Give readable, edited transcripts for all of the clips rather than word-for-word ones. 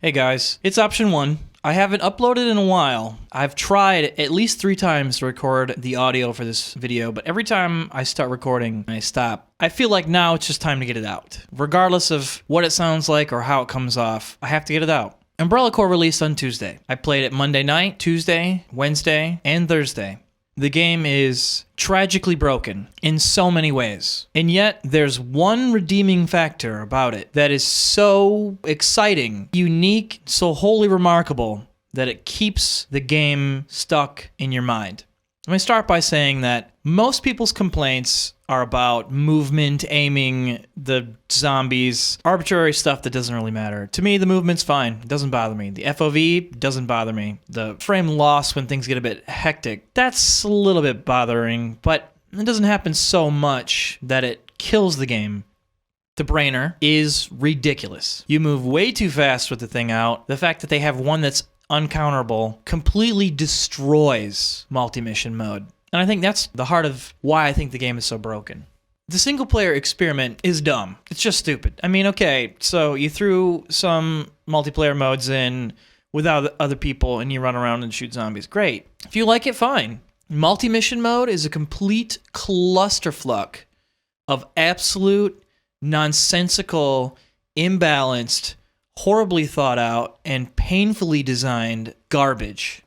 Hey guys, it's option 1. I haven't uploaded in a while. I've tried at least 3 times to record the audio for this video, but every time I start recording, I stop. I feel like now it's just time to get it out. Regardless of what it sounds like or how it comes off, I have to get it out. Umbrella Corps released on Tuesday. I played it Monday night, Tuesday, Wednesday, and Thursday. The game is tragically broken in so many ways. And yet, there's one redeeming factor about it that is so exciting, unique, so wholly remarkable that it keeps the game stuck in your mind. Let me start by saying that most people's complaints are about movement, aiming, the zombies, arbitrary stuff that doesn't really matter. To me, the movement's fine. It doesn't bother me. The FOV doesn't bother me. The frame loss when things get a bit hectic, that's a little bit bothering, but it doesn't happen so much that it kills the game. The brainer is ridiculous. You move way too fast with the thing out. The fact that they have one that's uncounterable completely destroys multi-mission mode. And I think that's the heart of why I think the game is so broken. The single-player experiment is dumb. It's just stupid. I mean, okay, so you threw some multiplayer modes in without other people and you run around and shoot zombies. Great. If you like it, fine. Multi-mission mode is a complete clusterfuck of absolute, nonsensical, imbalanced, horribly thought out, and painfully designed garbage.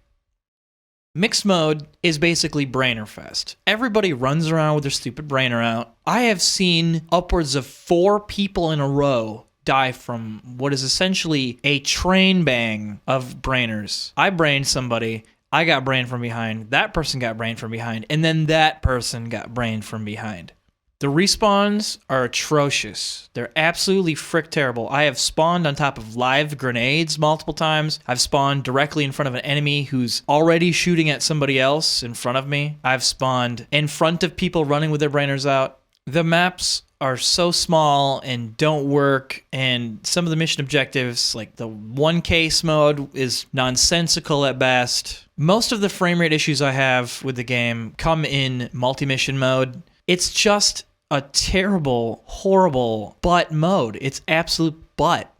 Mixed mode is basically brainer fest. Everybody runs around with their stupid brainer out. I have seen upwards of 4 people in a row die from what is essentially a train bang of brainers. I brained somebody, I got brained from behind, that person got brained from behind, and then that person got brained from behind. The respawns are atrocious. They're absolutely frick terrible. I have spawned on top of live grenades multiple times. I've spawned directly in front of an enemy who's already shooting at somebody else in front of me. I've spawned in front of people running with their brainers out. The maps are so small and don't work, and some of the mission objectives, like the 1K mode, is nonsensical at best. Most of the frame rate issues I have with the game come in multi-mission mode. It's just a terrible, horrible butt mode. It's absolute butt.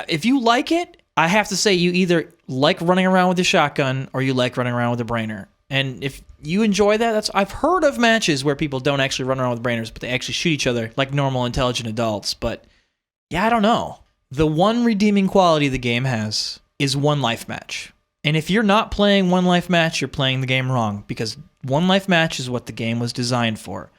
If you like it, I have to say you either like running around with a shotgun or you like running around with a brainer. And if you enjoy that, I've heard of matches where people don't actually run around with brainers, but they actually shoot each other like normal, intelligent adults. But yeah, I don't know. The one redeeming quality the game has is one life match. And if you're not playing one life match, you're playing the game wrong, because one life match is what the game was designed for.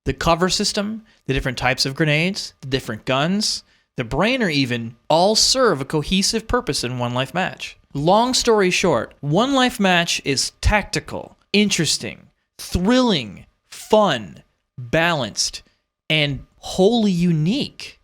The cover system, the different types of grenades, the different guns, the brainer even, all serve a cohesive purpose in one life match. Long story short, one life match is tactical, interesting, thrilling, fun, balanced, and wholly unique.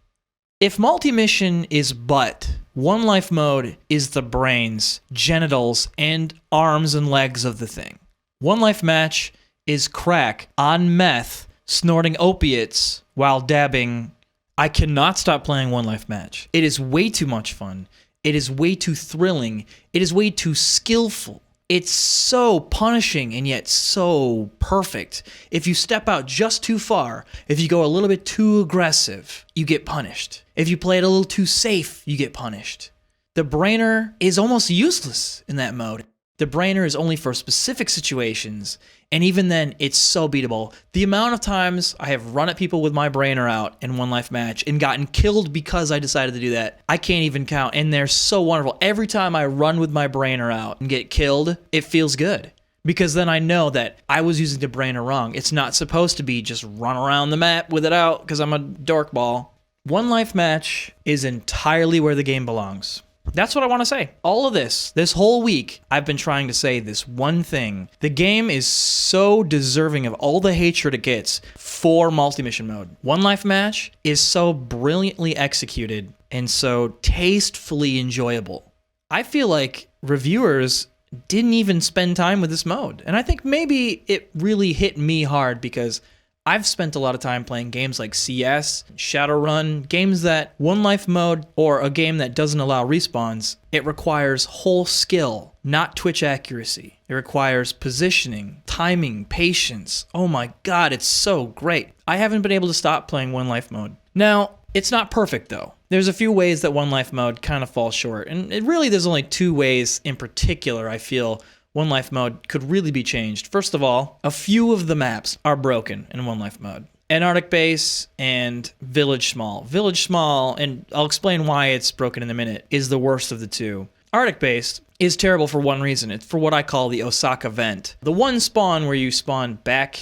If multi-mission is butt, one life mode is the brains, genitals, and arms and legs of the thing. One life match is crack on meth, snorting opiates while dabbing. I cannot stop playing One Life Match. It is way too much fun. It is way too thrilling. It is way too skillful. It's so punishing and yet so perfect. If you step out just too far, if you go a little bit too aggressive, you get punished. If you play it a little too safe, you get punished. The brainer is almost useless in that mode. The brainer is only for specific situations, and even then, it's so beatable. The amount of times I have run at people with my brainer out in one life match and gotten killed because I decided to do that, I can't even count, and they're so wonderful. Every time I run with my brainer out and get killed, it feels good, because then I know that I was using the brainer wrong. It's not supposed to be just run around the map with it out because I'm a dork ball. One life match is entirely where the game belongs. That's what I want to say. All of this whole week, I've been trying to say this one thing. The game is so deserving of all the hatred it gets for multi-mission mode. One life match is so brilliantly executed and so tastefully enjoyable. I feel like reviewers didn't even spend time with this mode. And I think maybe it really hit me hard because I've spent a lot of time playing games like CS, Shadowrun, games that one life mode, or a game that doesn't allow respawns. It requires whole skill, not twitch accuracy. It requires positioning, timing, patience. Oh my god, it's so great. I haven't been able to stop playing one life mode. Now, It's not perfect though. There's a few ways that One Life mode kind of falls short, and there's only 2 ways in particular I feel One Life mode could really be changed. First of all, a few of the maps are broken in One Life mode. Antarctic Base and Village Small. Village Small, and I'll explain why it's broken in a minute, is the worst of the 2. Arctic Base is terrible for one reason. It's for what I call the Osaka vent. The one spawn where you spawn back,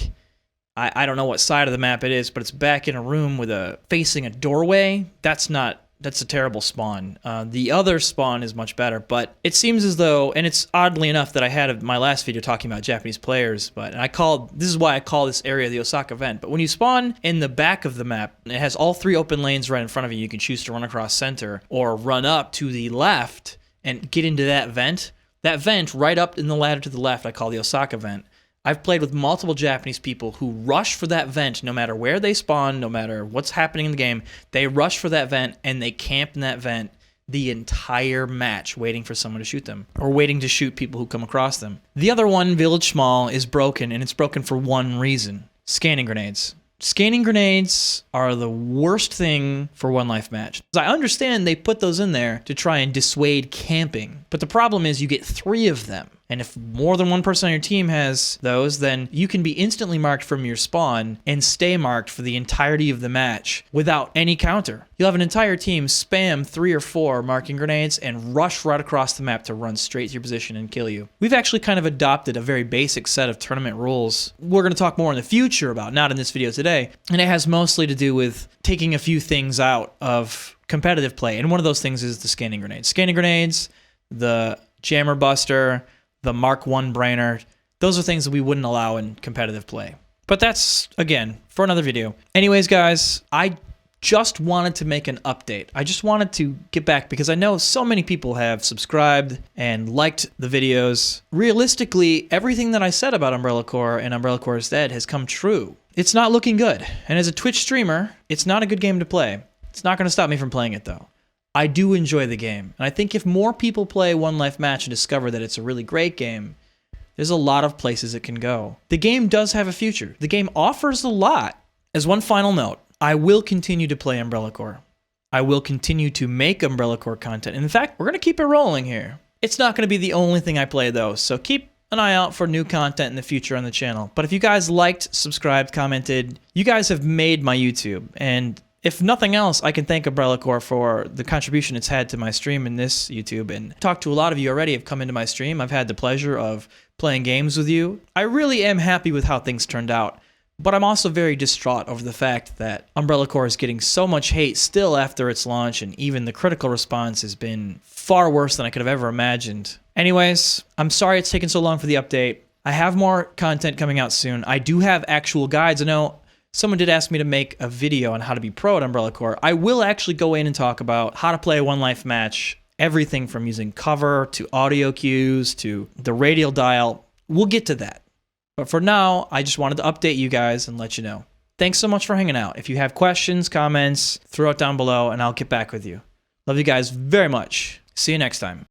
I don't know what side of the map it is, but it's back in a room with facing a doorway. That's a terrible spawn. The other spawn is much better, but it seems as though, and it's oddly enough that I had my last video talking about Japanese players, but this is why I call this area the Osaka vent. But when you spawn in the back of the map, it has all 3 open lanes right in front of you. You can choose to run across center or run up to the left and get into that vent. That vent right up in the ladder to the left, I call the Osaka vent. I've played with multiple Japanese people who rush for that vent no matter where they spawn, no matter what's happening in the game. They rush for that vent and they camp in that vent the entire match waiting for someone to shoot them or waiting to shoot people who come across them. The other one, Village Small, is broken, and it's broken for one reason: scanning grenades. Scanning grenades are the worst thing for One Life match. I understand they put those in there to try and dissuade camping, but the problem is you get 3 of them. And if more than one person on your team has those, then you can be instantly marked from your spawn and stay marked for the entirety of the match without any counter. You'll have an entire team spam 3 or 4 marking grenades and rush right across the map to run straight to your position and kill you. We've actually kind of adopted a very basic set of tournament rules we're going to talk more in the future about, not in this video today. And it has mostly to do with taking a few things out of competitive play. And one of those things is the scanning grenades. Scanning grenades, the jammer buster, the Mark 1 brainer, those are things that we wouldn't allow in competitive play. But that's, again, for another video. Anyways, guys, I just wanted to make an update. I just wanted to get back because I know so many people have subscribed and liked the videos. Realistically, everything that I said about Umbrella Corps and Umbrella Corps is Dead has come true. It's not looking good. And as a Twitch streamer, it's not a good game to play. It's not going to stop me from playing it, though. I do enjoy the game, and I think if more people play One Life Match and discover that it's a really great game, there's a lot of places it can go. The game does have a future. The game offers a lot. As one final note, I will continue to play Umbrella Corps. I will continue to make Umbrella Corps content. In fact, we're going to keep it rolling here. It's not going to be the only thing I play, though, so keep an eye out for new content in the future on the channel. But if you guys liked, subscribed, commented, you guys have made my YouTube, and if nothing else, I can thank Umbrella Corps for the contribution it's had to my stream in this YouTube, and talked to a lot of you already have come into my stream. I've had the pleasure of playing games with you. I really am happy with how things turned out, but I'm also very distraught over the fact that Umbrella Corps is getting so much hate still after its launch, and even the critical response has been far worse than I could have ever imagined. Anyways, I'm sorry it's taken so long for the update. I have more content coming out soon. I do have actual guides. I know someone did ask me to make a video on how to be pro at Umbrella Corps. I will actually go in and talk about how to play a One Life match, everything from using cover to audio cues to the radial dial. We'll get to that. But for now, I just wanted to update you guys and let you know. Thanks so much for hanging out. If you have questions, comments, throw it down below and I'll get back with you. Love you guys very much. See you next time.